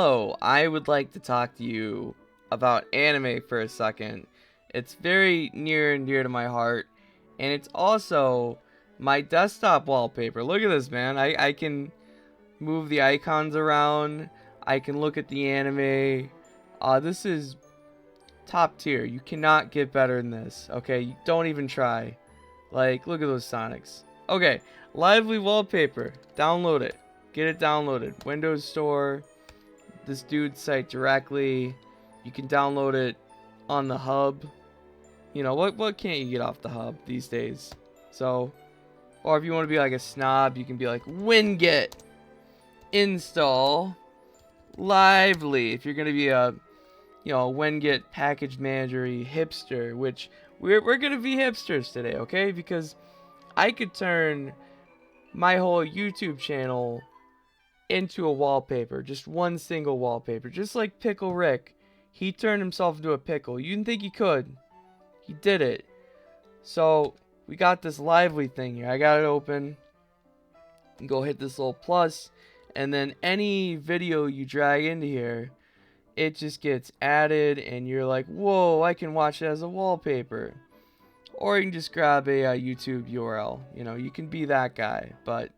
Hello, I would like to talk to you about anime for a second. It's very near and dear to my heart, and it's also my desktop wallpaper. Look at this, man. I can move the icons around. I can look at the anime. This is top tier. You cannot get better than this, okay? Don't even try. Like, look at those Sonics. Okay, Lively Wallpaper. Download it. Get it downloaded. Windows Store. This dude's site directly. You can download it on the hub. You know, what can't you get off the hub these days? So, or if you want to be like a snob, you can be like Winget install Lively. If you're going to be a, you know, Winget package manager hipster, which we're going to be hipsters today, okay? Because I could turn my whole YouTube channel into a wallpaper, just one single wallpaper, just like Pickle Rick. He turned himself into a pickle. You didn't think he could. He did it. So we got this Lively thing here. I got it open. You go hit this little plus, and then any video you drag into here, it just gets added, and you're like, whoa, I can watch it as a wallpaper. Or you can just grab a YouTube URL. You know, you can be that guy. But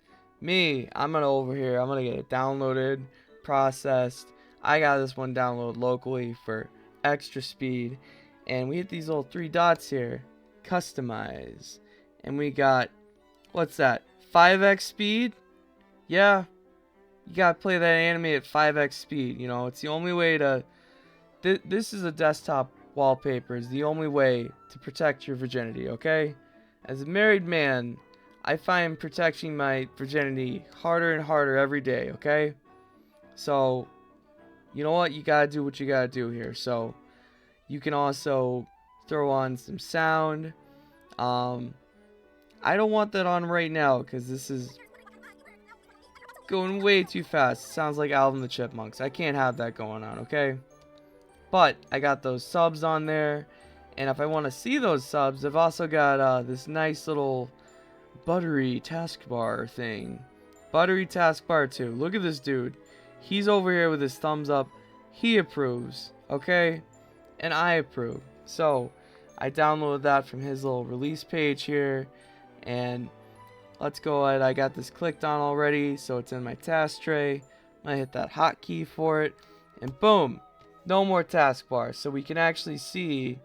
me, I'm gonna get it downloaded, processed. I got this one downloaded locally for extra speed. And we hit these little three dots here. Customize. And we got, what's that? 5x speed? Yeah. You gotta play that anime at 5x speed. You know, it's the only way to... This is a desktop wallpaper. Is the only way to protect your virginity, okay? As a married man, I find protecting my virginity harder and harder every day, okay? So, you know what? You gotta do what you gotta do here. So, you can also throw on some sound. I don't want that on right now because this is going way too fast. It sounds like Alvin the Chipmunks. I can't have that going on, okay? But I got those subs on there. And if I want to see those subs, I've also got this nice little Buttery Taskbar thing. Buttery Taskbar 2. Look at this dude. He's over here with his thumbs up. He approves. Okay? And I approve. So, I downloaded that from his little release page here. And let's go ahead. I got this clicked on already. So, it's in my task tray. I hit that hotkey for it. And boom. No more taskbar. So, we can actually see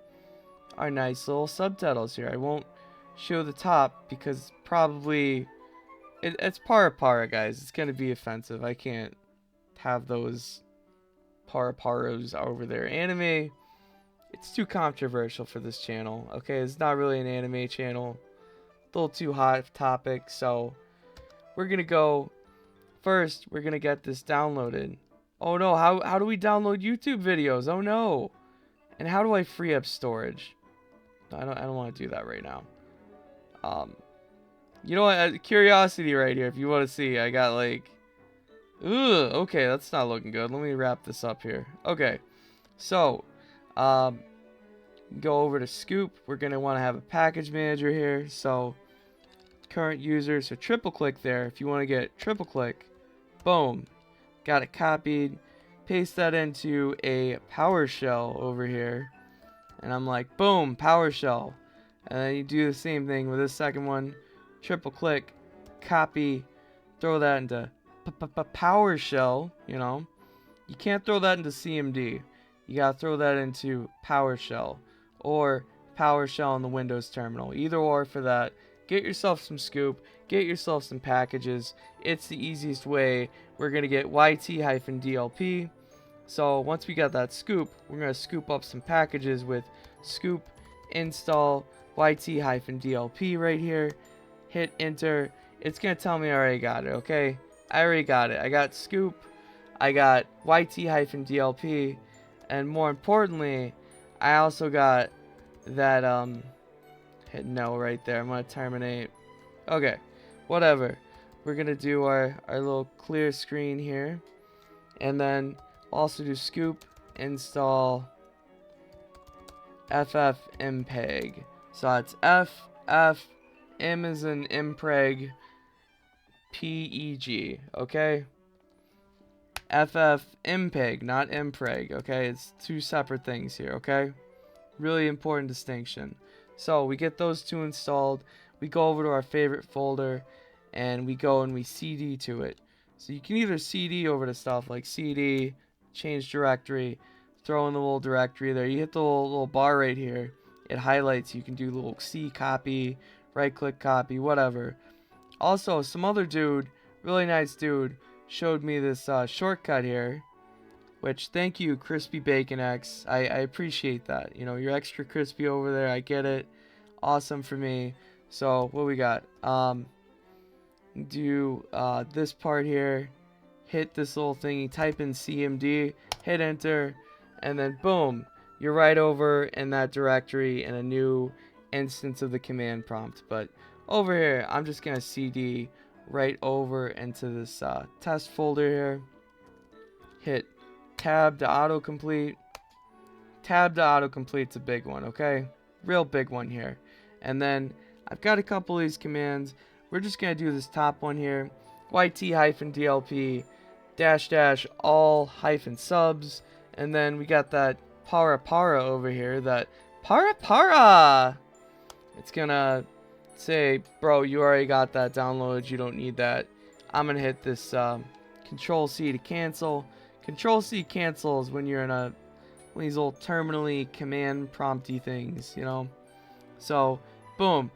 our nice little subtitles here. I won't show the top because probably it's para guys. It's gonna be offensive. I can't have those paras over there. Anime, it's too controversial for this channel. Okay, it's not really an anime channel. A little too hot topic. So we're gonna go first. We're gonna get this downloaded. Oh no, how do we download YouTube videos? Oh no. And how do I free up storage? I don't want to do that right now. You know what? Curiosity right here. If you want to see, I got like, okay, that's not looking good. Let me wrap this up here. Okay, so, go over to Scoop. We're gonna want to have a package manager here. So, current user. So triple click there. If you want to get triple click, boom, got it copied. Paste that into a PowerShell over here. And I'm like, boom, PowerShell. And then you do the same thing with this second one. Triple click, copy, throw that into PowerShell, you know. You can't throw that into CMD. You gotta throw that into PowerShell. Or PowerShell in the Windows terminal. Either or for that. Get yourself some Scoop. Get yourself some packages. It's the easiest way. We're gonna get YT-DLP. So once we got that Scoop, we're going to scoop up some packages with Scoop install YT-DLP right here. Hit enter. It's going to tell me I already got it, okay? I already got it. I got Scoop. I got YT-DLP. And more importantly, I also got that, hit no right there. I'm going to terminate. Okay, whatever. We're going to do our little clear screen here. And then also do Scoop install ffmpeg. So that's M is in impreg PEG. Okay. ffmpeg, not mpreg, okay? It's two separate things here, okay? Really important distinction. So we get those two installed, we go over to our favorite folder, and we go and we cd to it. So you can either cd over to stuff like cd, change directory, throw in the little directory there. You hit the little bar right here, it highlights. You can do little C copy, right click copy, whatever. Also, some other dude, really nice dude, showed me this shortcut here, which, thank you, Crispy Bacon X. I appreciate that. You know, you're extra crispy over there. I get it. Awesome for me. So, what we got? Do this part here. Hit this little thingy. Type in CMD. Hit enter. And then, boom. You're right over in that directory in a new instance of the command prompt. But over here, I'm just going to CD right over into this test folder here. Hit tab to autocomplete. Tab to autocomplete's a big one, okay? Real big one here. And then I've got a couple of these commands. We're just going to do this top one here. YT-DLP -- all -subs. And then we got that para over here. That para! It's going to say, bro, you already got that downloaded. You don't need that. I'm going to hit this Control-C to cancel. Control-C cancels when you're in one of these old terminally command prompty things, you know. So, boom.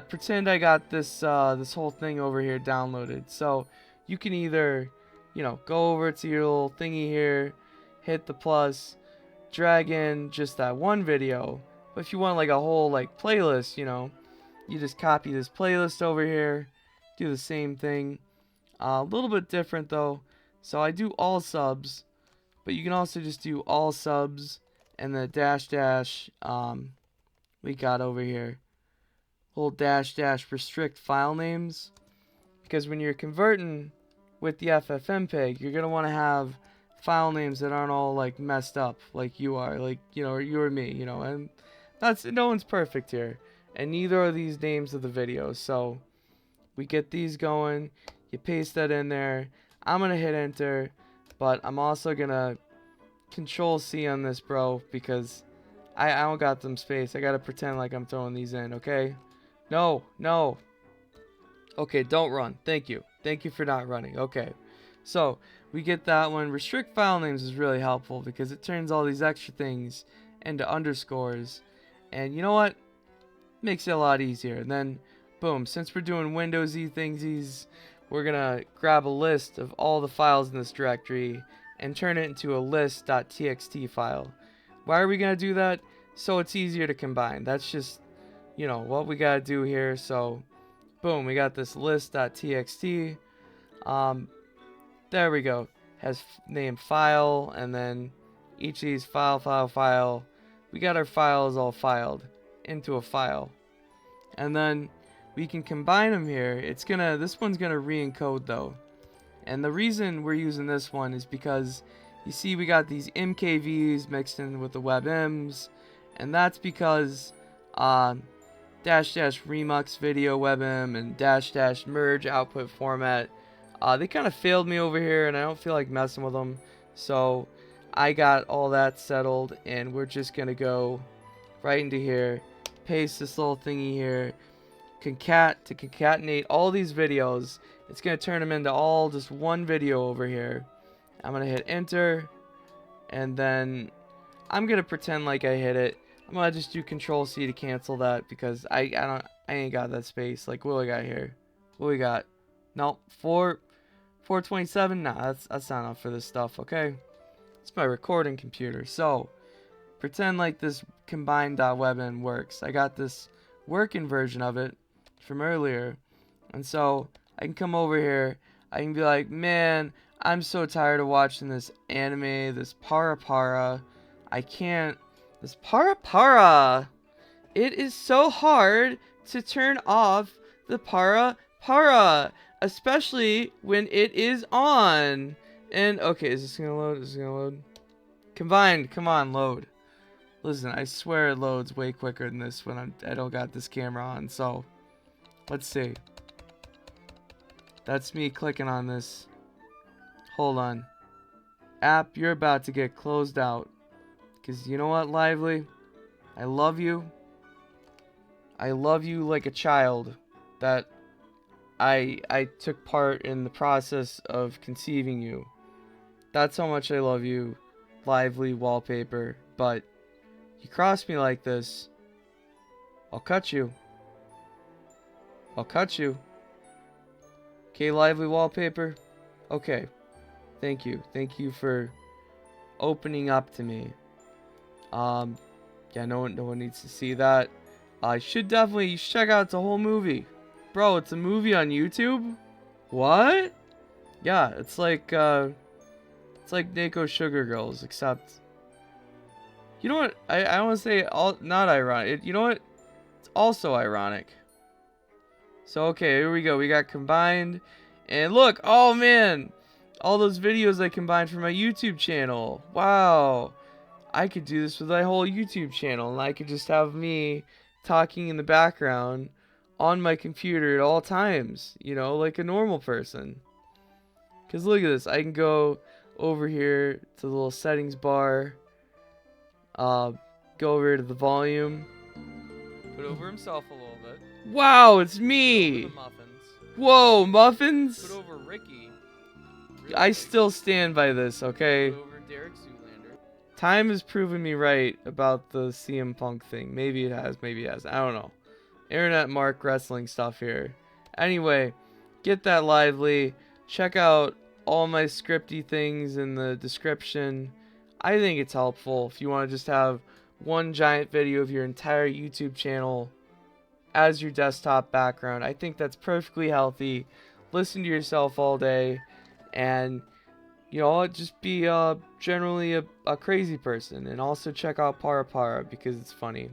Pretend I got this this whole thing over here downloaded. So, you can either, you know, go over to your little thingy here, hit the plus, drag in just that one video. But if you want like a whole like playlist, you know, you just copy this playlist over here, do the same thing. A little bit different though. So I do all subs, but you can also just do all subs and the -- we got over here. Little -- restrict file names. Because when you're converting with the ffmpeg, you're going to want to have file names that aren't all like messed up like you are, like, you know, or you or me, you know, and that's, no one's perfect here. And neither are these names of the videos. So we get these going, you paste that in there. I'm going to hit enter, but I'm also going to Control-C on this, bro, because I don't got them space. I got to pretend like I'm throwing these in, okay? No. Okay, don't run. Thank you. Thank you for not running. Okay. So, we get that one. Restrict file names is really helpful because it turns all these extra things into underscores. And you know what? Makes it a lot easier. And then, boom, since we're doing Windowsy thingsies, we're going to grab a list of all the files in this directory and turn it into a list.txt file. Why are we going to do that? So it's easier to combine. That's just, you know, what we got to do here. So, boom, we got this list.txt. There we go. Has name file, and then each of these file. We got our files all filed into a file. And then we can combine them here. This one's gonna re-encode though. And the reason we're using this one is because you see we got these MKVs mixed in with the webms, and that's because -- remux video webm and -- merge output format, they kind of failed me over here, and I don't feel like messing with them. So I got all that settled, and we're just gonna go right into here, paste this little thingy here, concat to concatenate all these videos. It's gonna turn them into all just one video over here. I'm gonna hit enter, and then I'm gonna pretend like I hit it. I'm gonna just do Control-C to cancel that because I ain't got that space. Like, what do we got here? What we got? No, 427. Nah, that's not enough for this stuff. Okay, it's my recording computer. So pretend like this combined.webm works. I got this working version of it from earlier, and so I can come over here. I can be like, man, I'm so tired of watching this anime, this para. I can't. This para. It is so hard to turn off the para, especially when it is on. And okay, is this gonna load? Is this gonna load? Combined, come on, load. Listen, I swear it loads way quicker than this when I don't got this camera on. So let's see. That's me clicking on this. Hold on. app, you're about to get closed out. Because you know what, Lively? I love you. I love you like a child that I took part in the process of conceiving you. That's how much I love you, Lively Wallpaper. But you cross me like this, I'll cut you. I'll cut you. Okay, Lively Wallpaper? Okay. Thank you. Thank you for opening up to me. Yeah, no one needs to see that. I should definitely check out the whole movie. Bro, it's a movie on YouTube? What? Yeah, it's like Neko Sugar Girls, except you know what? I want to say not ironic. You know what? It's also ironic. So okay, here we go. We got combined, and look, oh man, all those videos I combined for my YouTube channel. Wow, I could do this with my whole YouTube channel, and I could just have me talking in the background on my computer at all times, you know, like a normal person. Because look at this, I can go over here to the little settings bar, go over to the volume, put over himself a little bit. Wow, it's me! Whoa, muffins? Put over Ricky. Really I still stand by this, okay? Put over Derek Zoolander. Time has proven me right about the CM Punk thing. Maybe it has, maybe it hasn't. I don't know. Internet Mark wrestling stuff here. Anyway, get that Lively. Check out all my scripty things in the description. I think it's helpful if you want to just have one giant video of your entire YouTube channel as your desktop background. I think that's perfectly healthy. Listen to yourself all day, and you know, just be generally a crazy person. And also check out Para Para because it's funny.